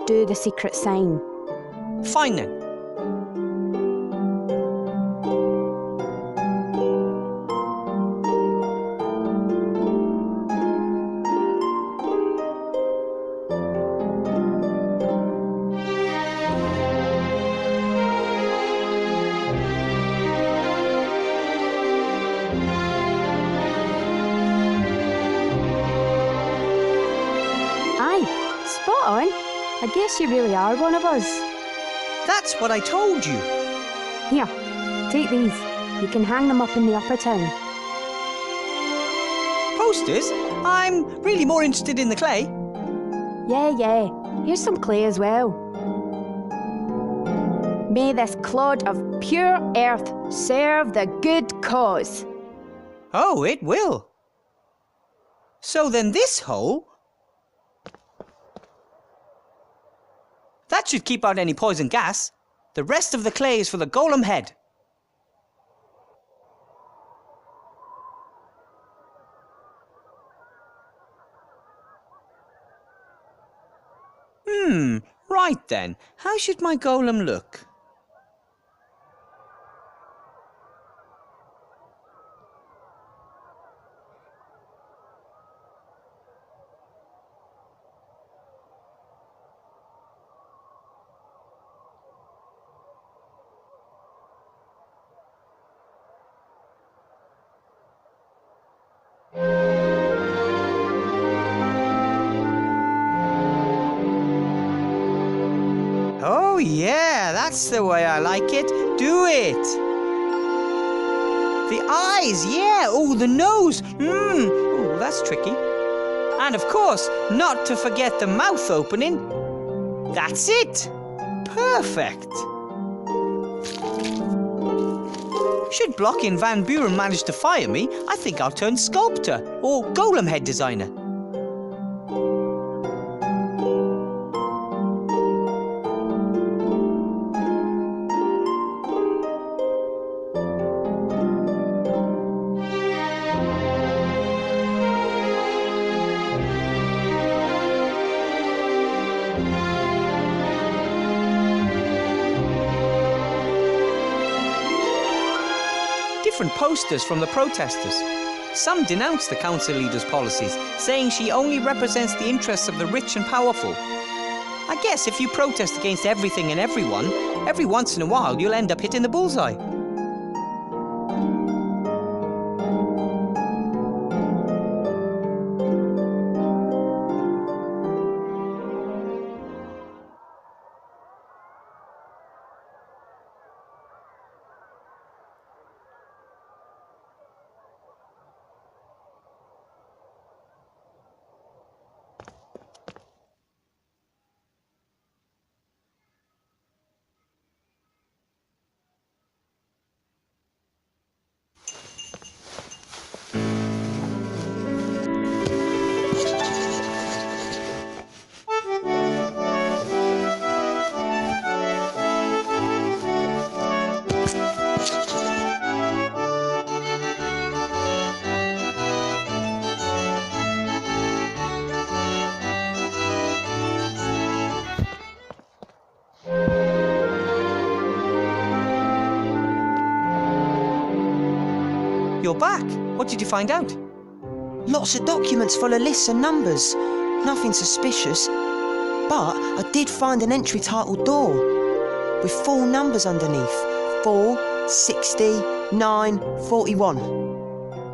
do the secret sign. Fine then. Spot on. I guess you really are one of us. That's what I told you. Here, take these. You can hang them up in the upper town. Posters? I'm really more interested in the clay. Yeah. Here's some clay as well. May this clod of pure earth serve the good cause. Oh, it will. So then this hole... that should keep out any poison gas. The rest of the clay is for the golem head. Right then. How should my golem look? Oh yeah, that's the way I like it. Do it. The eyes, yeah. Oh, the nose. Oh, that's tricky. And of course, not to forget the mouth opening. That's it. Perfect. Should blocking Van Buren manage to fire me, I think I'll turn sculptor or golem head designer. Different posters from the protesters. Some denounce the council leader's policies, saying she only represents the interests of the rich and powerful. I guess if you protest against everything and everyone, every once in a while you'll end up hitting the bullseye. You're back. What did you find out? Lots of documents full of lists and numbers. Nothing suspicious. But I did find an entry titled door with 4 numbers underneath. 4, 60, 9, 41.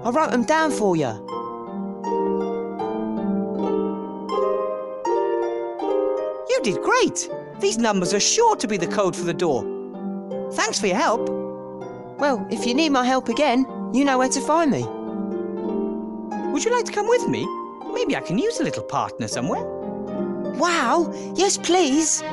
I wrote them down for you. You did great. These numbers are sure to be the code for the door. Thanks for your help. Well, if you need my help again, you know where to find me. Would you like to come with me? Maybe I can use a little partner somewhere. Wow, yes please.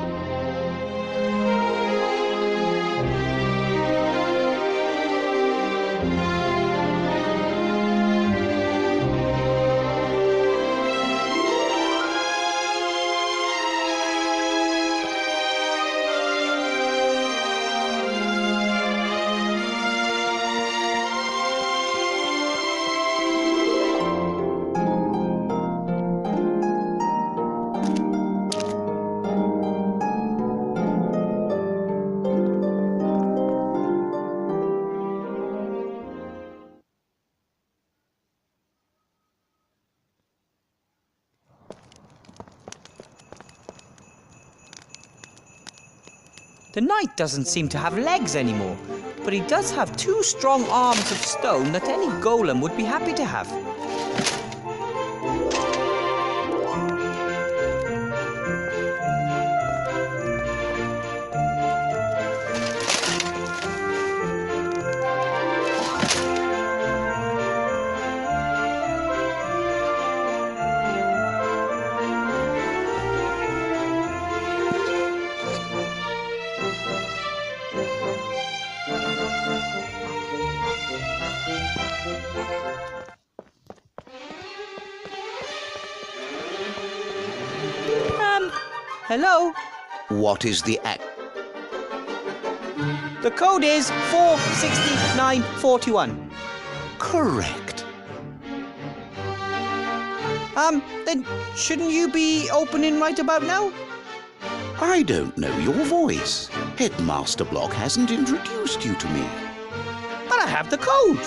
The knight doesn't seem to have legs anymore, but he does have 2 strong arms of stone that any golem would be happy to have. Hello? What is the act? The code is 46941. Correct. Then shouldn't you be opening right about now? I don't know your voice. Headmaster Block hasn't introduced you to me. But I have the code.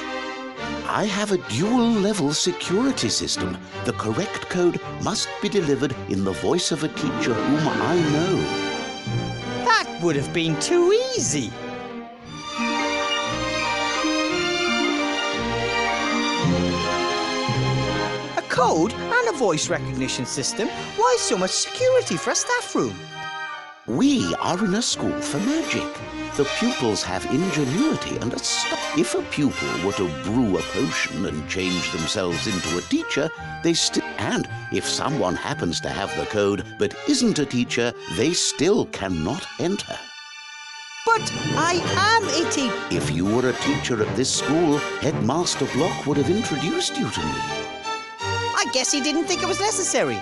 I have a dual-level security system. The correct code must be delivered in the voice of a teacher whom I know. That would have been too easy. A code and a voice recognition system? Why so much security for a staff room? We are in a school for magic. The pupils have ingenuity and if a pupil were to brew a potion and change themselves into a teacher, they still... And if someone happens to have the code but isn't a teacher, they still cannot enter. But I am a teacher. If you were a teacher at this school, Headmaster Block would have introduced you to me. I guess he didn't think it was necessary.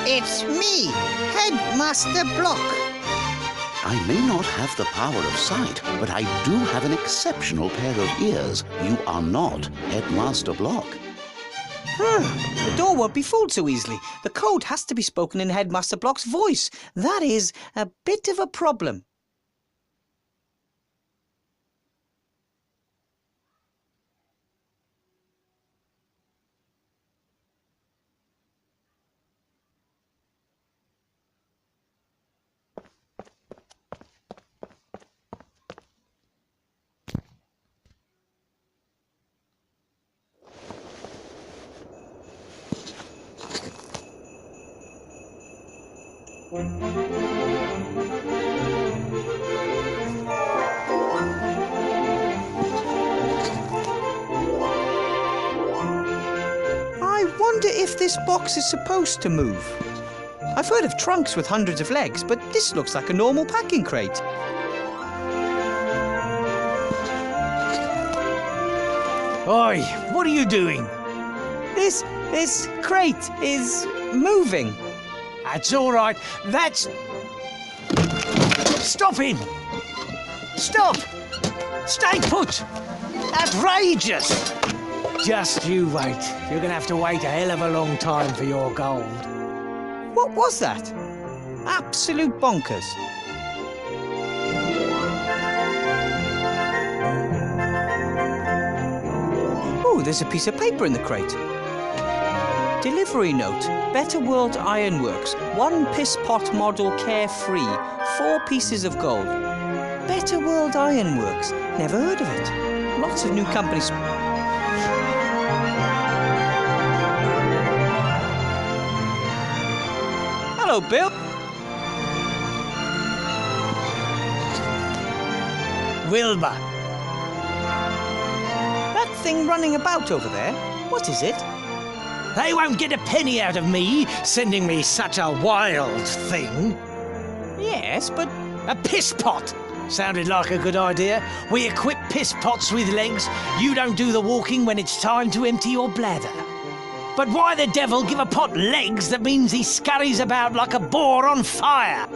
It's me, Headmaster Block. I may not have the power of sight, but I do have an exceptional pair of ears. You are not Headmaster Block. The door won't be fooled so easily. The code has to be spoken in Headmaster Block's voice. That is a bit of a problem. I wonder if this box is supposed to move. I've heard of trunks with hundreds of legs, but this looks like a normal packing crate. Oi, what are you doing? This crate is moving. That's all right. That's... Stop him! Stop! Stay put! Outrageous! Just you wait. You're gonna have to wait a hell of a long time for your gold. What was that? Absolute bonkers. Oh, there's a piece of paper in the crate. Delivery note. Better World Ironworks. 1 piss pot model carefree. 4 pieces of gold. Better World Ironworks. Never heard of it. Lots of new companies. Hello, Bill. Wilbur. That thing running about over there, what is it? They won't get a penny out of me, sending me such a wild thing. Yes, but... A piss pot! Sounded like a good idea. We equip piss pots with legs. You don't do the walking when it's time to empty your bladder. But why the devil give a pot legs that means he scurries about like a boar on fire?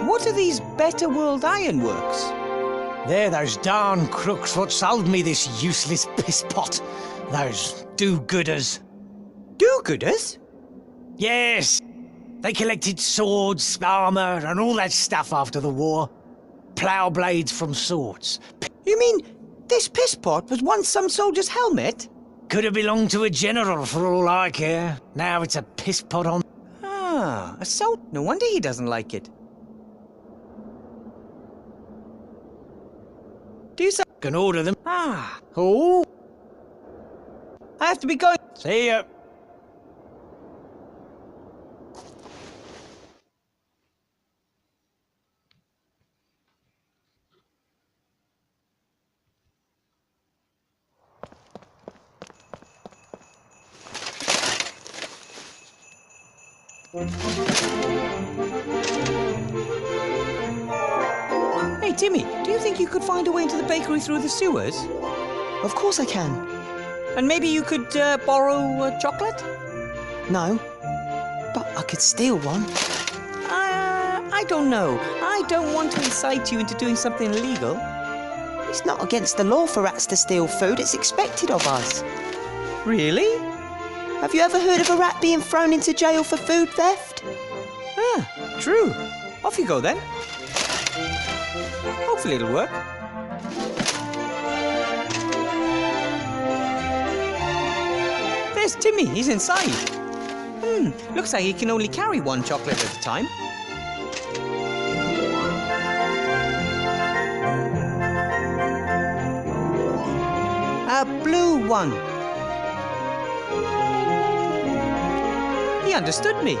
What are these Better World Ironworks? They're those darn crooks what sold me this useless piss pot. Those do-gooders. Do-gooders? Yes. They collected swords, armour and all that stuff after the war. Plough blades from swords. You mean this piss pot was once some soldier's helmet? Could have belonged to a general for all I care. Now it's a piss pot on... Ah, a soul. No wonder he doesn't like it. Do you Can order them. Ah, Oh, I have to be going. see ya. Hey, Timmy, do you think you could find a way into the bakery through the sewers? Of course I can. And maybe you could borrow chocolate? No, but I could steal one. I don't know. I don't want to incite you into doing something illegal. It's not against the law for rats to steal food. It's expected of us. Really? Have you ever heard of a rat being thrown into jail for food theft? Ah, true. Off you go then. Hopefully it'll work. There's Timmy. He's inside. Looks like he can only carry one chocolate at a time. A blue one. He understood me.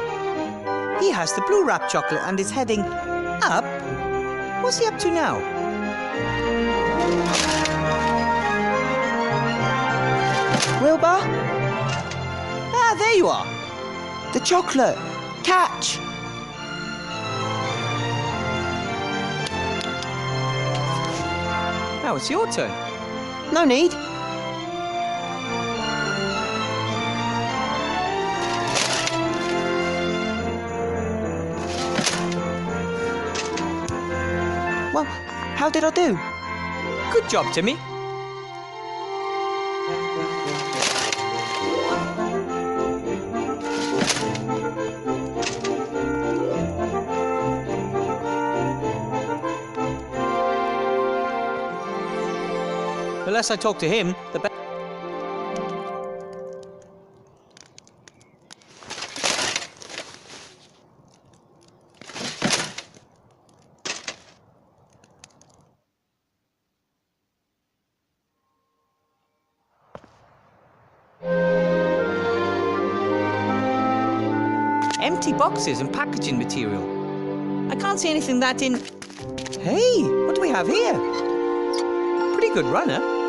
He has the blue wrap chocolate and is heading up. What's he up to now? Wilbur, Ah, there you are. the chocolate. Catch! Now it's your turn. No need. Well, how did I do? Good job, Timmy. The less I talk to him, the better. Empty boxes and packaging material. I can't see anything that in... Hey, what do we have here? Pretty good runner.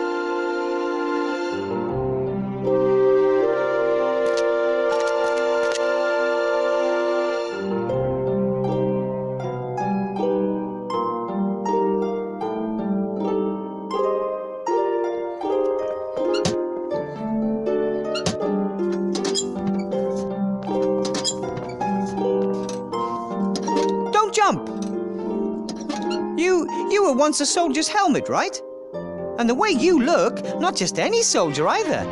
Jump! You were once a soldier's helmet, right? And the way you look, not just any soldier either.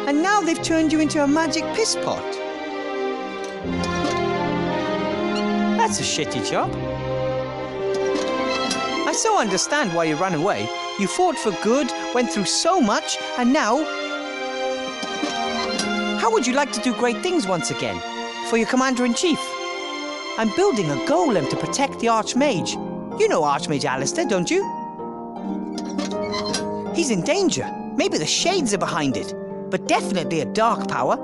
And now they've turned you into a magic piss pot. That's a shitty job. I so understand why you ran away. You fought for good, went through so much, and now... How would you like to do great things once again? For your Commander-in-Chief? I'm building a golem to protect the Archmage. You know Archmage Alistair, don't you? He's in danger. Maybe the Shades are behind it, but definitely a dark power.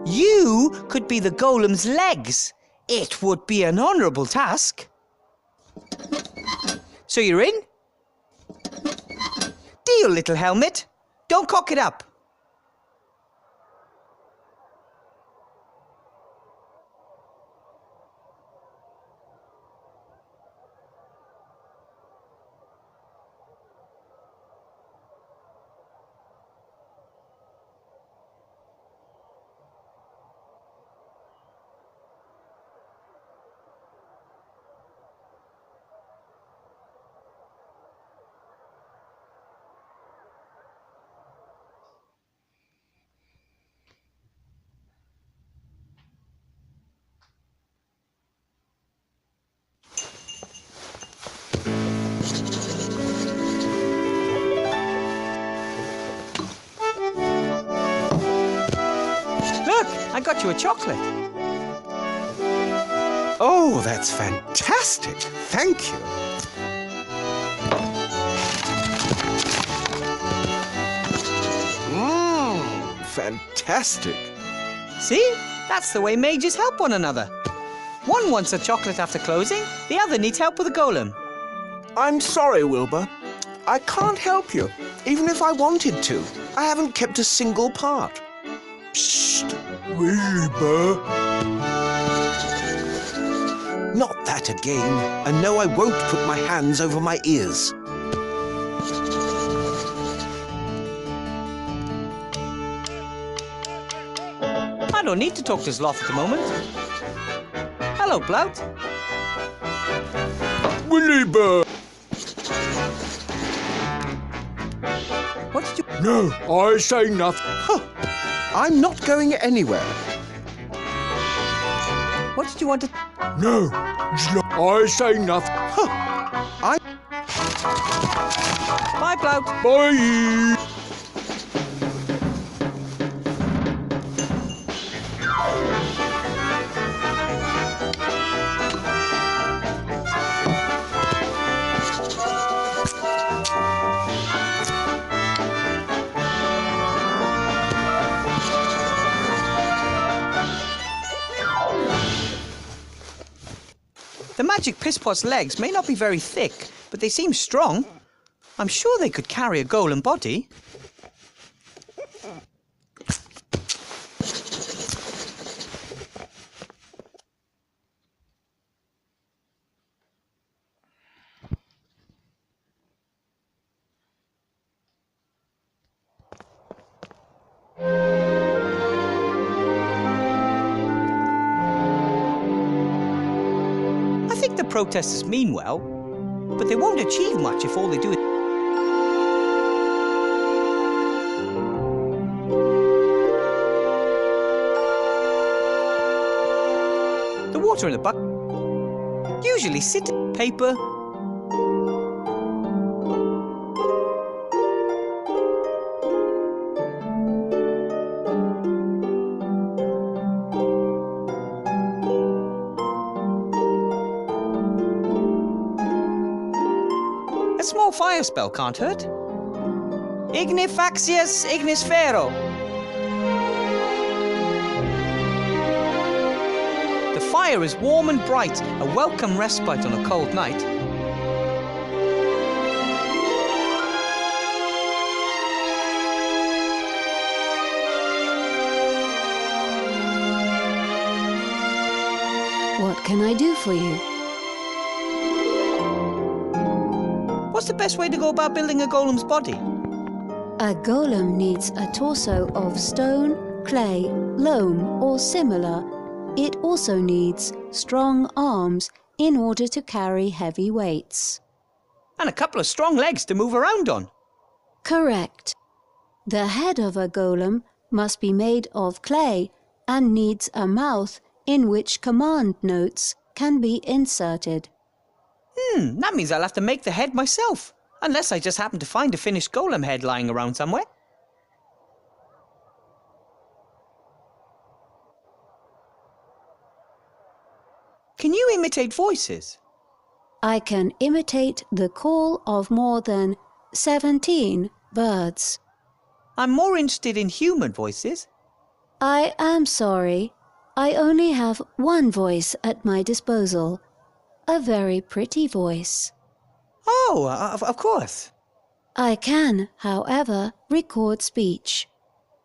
You could be the golem's legs. It would be an honourable task. So you're in? Deal, little helmet. Don't cock it up. I got you a chocolate. Oh, that's fantastic. Thank you. Fantastic. See? That's the way mages help one another. One wants a chocolate after closing, the other needs help with a golem. I'm sorry, Wilbur. I can't help you, even if I wanted to. I haven't kept a single part. Psst, Wilbur. Not that again. And no, I won't put my hands over my ears. I don't need to talk to Sloth at the moment. Hello, Blout. Wilbur! What did you... No, I say nothing. Huh. I'm not going anywhere. What did you want to... No, I say nothing. Huh. Bye, Blout. Bye. The magic pisspot's legs may not be very thick, but they seem strong. I'm sure they could carry a golem body. I think the protesters mean well, but they won't achieve much if all they do is... The water in the bucket usually sit in paper. A small fire spell can't hurt. Ignifaxius ignisfero. The fire is warm and bright, a welcome respite on a cold night. What can I do for you? What's the best way to go about building a golem's body? A golem needs a torso of stone, clay, loam, or similar. It also needs strong arms in order to carry heavy weights. And a couple of strong legs to move around on. Correct. The head of a golem must be made of clay and needs a mouth in which command notes can be inserted. That means I'll have to make the head myself. Unless I just happen to find a finished golem head lying around somewhere. Can you imitate voices? I can imitate the call of more than 17 birds. I'm more interested in human voices. I am sorry. I only have one voice at my disposal. A very pretty voice. Oh, of course. I can, however, record speech.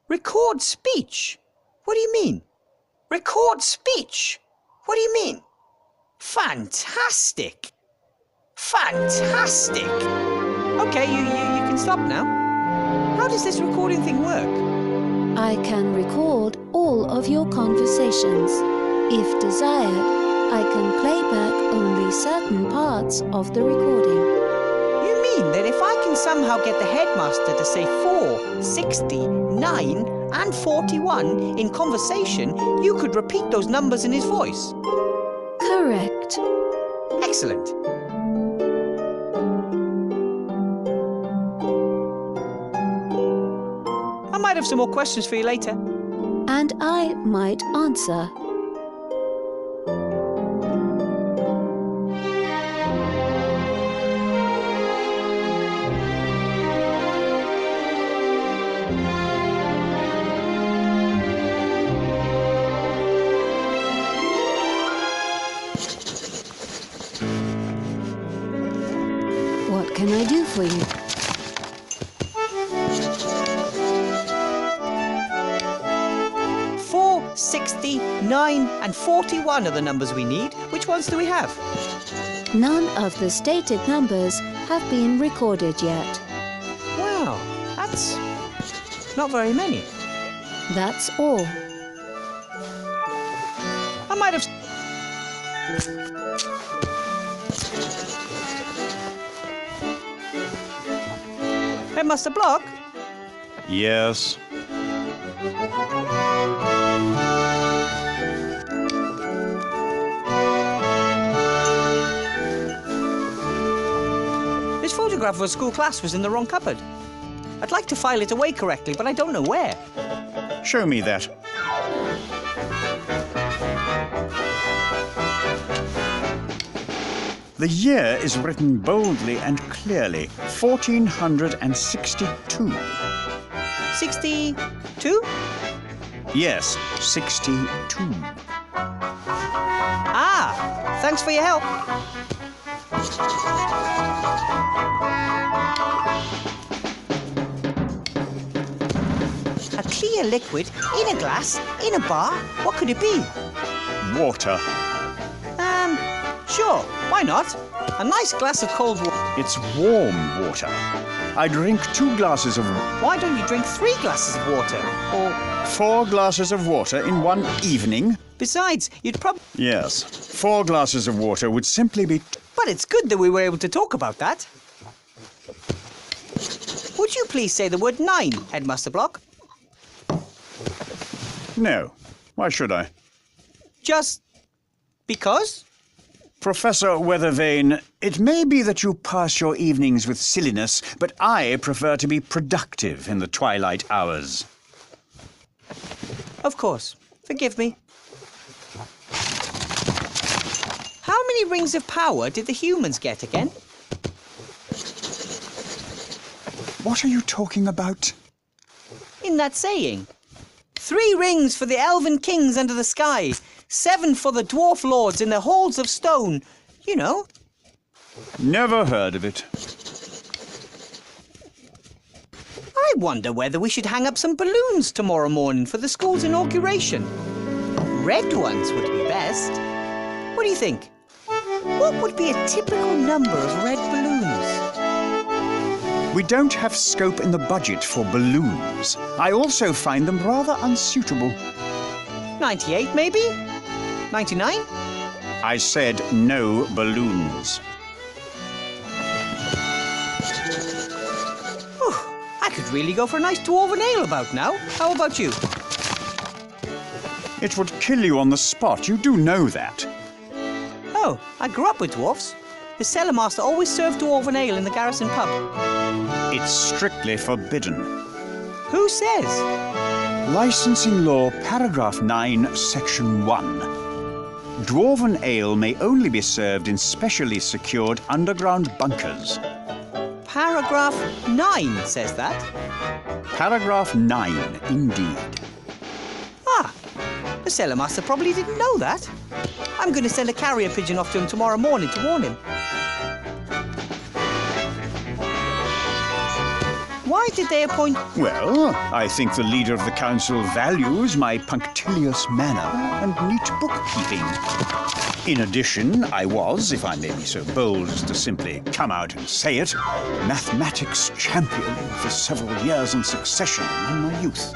Record speech? What do you mean? Record speech? What do you mean? Fantastic! Fantastic! Okay, you can stop now. How does this recording thing work? I can record all of your conversations. If desired, I can play back only certain parts of the recording. You mean that if I can somehow get the headmaster to say 4, 60, 9 and 41 in conversation, you could repeat those numbers in his voice? Correct. Excellent. I might have some more questions for you later. and I might answer. What can I do for you? Four, 60, 9 and 41 are the numbers we need. Which ones do we have? None of the stated numbers have been recorded yet. Wow, that's not very many. That's all. I might have... Headmaster Block? Yes. This photograph of a school class was in the wrong cupboard. I'd like to file it away correctly, but I don't know where. Show me that. The year is written boldly and clearly. 1462. 62? Yes, 62. Ah, thanks for your help. A clear liquid in a glass, in a bar. What could it be? Water. Sure, why not? A nice glass of cold water. It's warm water. I drink 2 glasses of... Why don't you drink 3 glasses of water? Or... 4 glasses of water in one evening? Besides, you'd probably... Yes, 4 glasses of water would simply be... But it's good that we were able to talk about that. Would you please say the word 9, Headmaster Block? No. Why should I? Just... because? Professor Weathervane, it may be that you pass your evenings with silliness, but I prefer to be productive in the twilight hours. Of course. Forgive me. How many rings of power did the humans get again? What are you talking about? In that saying. 3 rings for the elven kings under the sky. 7 for the dwarf lords in their halls of stone. You know. Never heard of it. I wonder whether we should hang up some balloons tomorrow morning for the school's inauguration. Red ones would be best. What do you think? What would be a typical number of red balloons? We don't have scope in the budget for balloons. I also find them rather unsuitable. 98, maybe? 99? I said no balloons. Whew, I could really go for a nice dwarven ale about now. How about you? It would kill you on the spot. You do know that. Oh, I grew up with dwarfs. The cellar master always served dwarven ale in the garrison pub. It's strictly forbidden. Who says? Licensing Law, Paragraph 9, Section 1. Dwarven ale may only be served in specially secured underground bunkers. Paragraph 9 says that. Paragraph 9, indeed. Ah, the cellar master probably didn't know that. I'm going to send a carrier pigeon off to him tomorrow morning to warn him. Why did they appoint... Well, I think the leader of the council values my punctilious manner and neat bookkeeping. In addition, I was, if I may be so bold as to simply come out and say it, mathematics champion for several years in succession in my youth.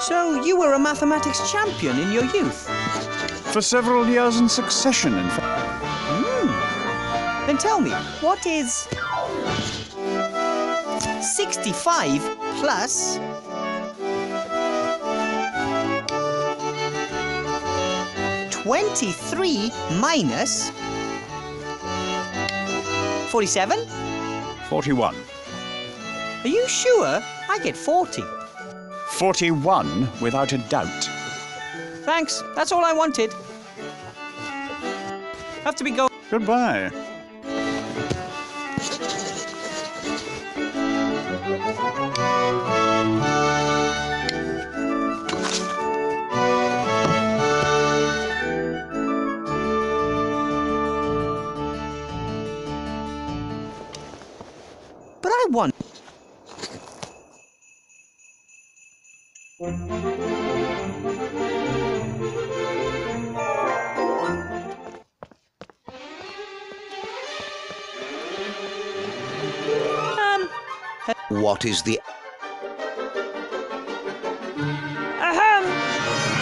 So you were a mathematics champion in your youth? For several years in succession, in fact. Then tell me, what is 65 plus 23 minus 47? 41. Are you sure? I get 40. 41, without a doubt. Thanks, that's all I wanted. Have to be going. Goodbye. But I want. What is the...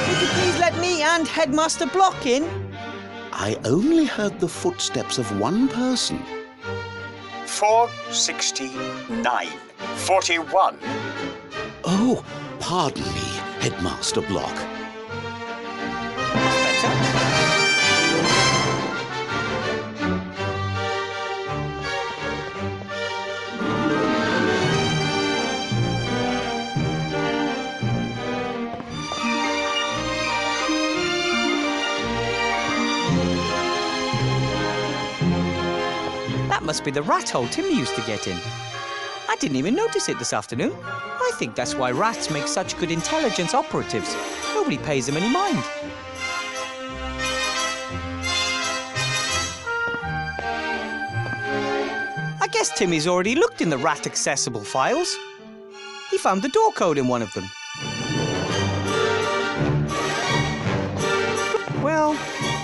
Would you please let me and Headmaster Block in? I only heard the footsteps of one person. 469. 41. Oh, pardon me, Headmaster Block. That must be the rat hole Timmy used to get in. I didn't even notice it this afternoon. I think that's why rats make such good intelligence operatives. Nobody pays them any mind. I guess Timmy's already looked in the rat-accessible files. He found the door code in one of them. Well,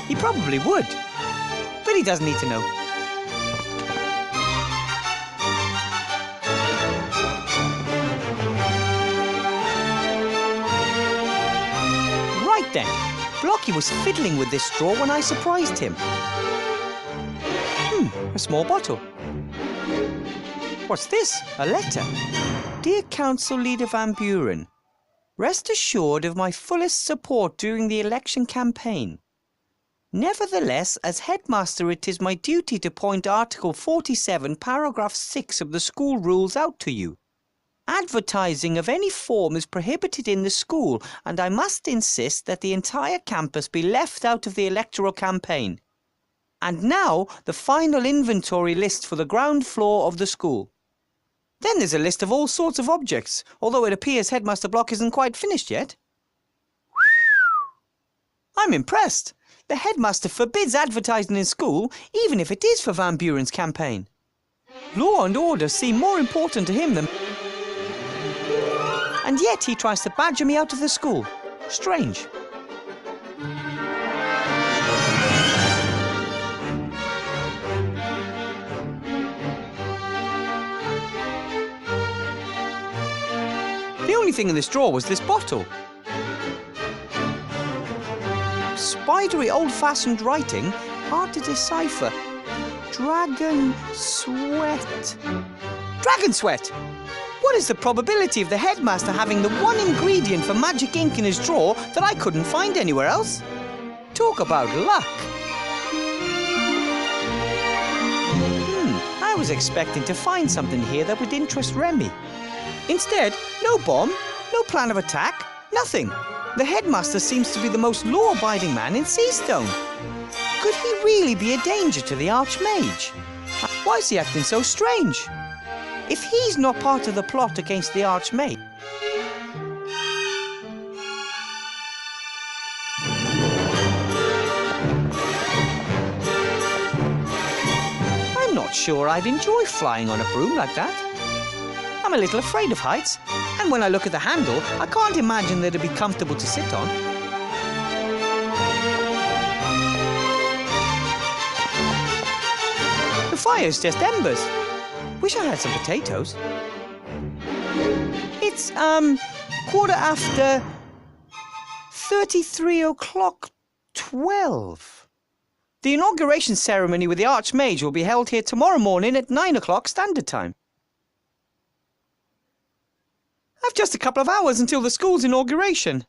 he probably would. But he doesn't need to know. Right then, Blocky was fiddling with this straw when I surprised him. A small bottle. What's this? A letter. Dear Council Leader Van Buren, rest assured of my fullest support during the election campaign. Nevertheless, as headmaster, it is my duty to point Article 47, Paragraph 6 of the school rules out to you. Advertising of any form is prohibited in the school, and I must insist that the entire campus be left out of the electoral campaign. And now, the final inventory list for the ground floor of the school. Then there's a list of all sorts of objects, although it appears Headmaster Block isn't quite finished yet. I'm impressed. The headmaster forbids advertising in school, even if it is for Van Buren's campaign. Law and order seem more important to him than... And yet he tries to badger me out of the school. Strange. The only thing in this drawer was this bottle. Spidery, old-fashioned writing, hard to decipher. Dragon sweat. Dragon sweat! What is the probability of the headmaster having the one ingredient for magic ink in his drawer that I couldn't find anywhere else? Talk about luck. I was expecting to find something here that would interest Remy. Instead, no bomb, no plan of attack, nothing. The headmaster seems to be the most law-abiding man in Seastone. Could he really be a danger to the Archmage? Why is he acting so strange? If he's not part of the plot against the Archmage... I'm not sure I'd enjoy flying on a broom like that. I'm a little afraid of heights, and when I look at the handle, I can't imagine that it'd be comfortable to sit on. The fire's just embers. Wish I had some potatoes. It's, 12:33. The inauguration ceremony with the Archmage will be held here tomorrow morning at 9 o'clock standard time. I've just a couple of hours until the school's inauguration.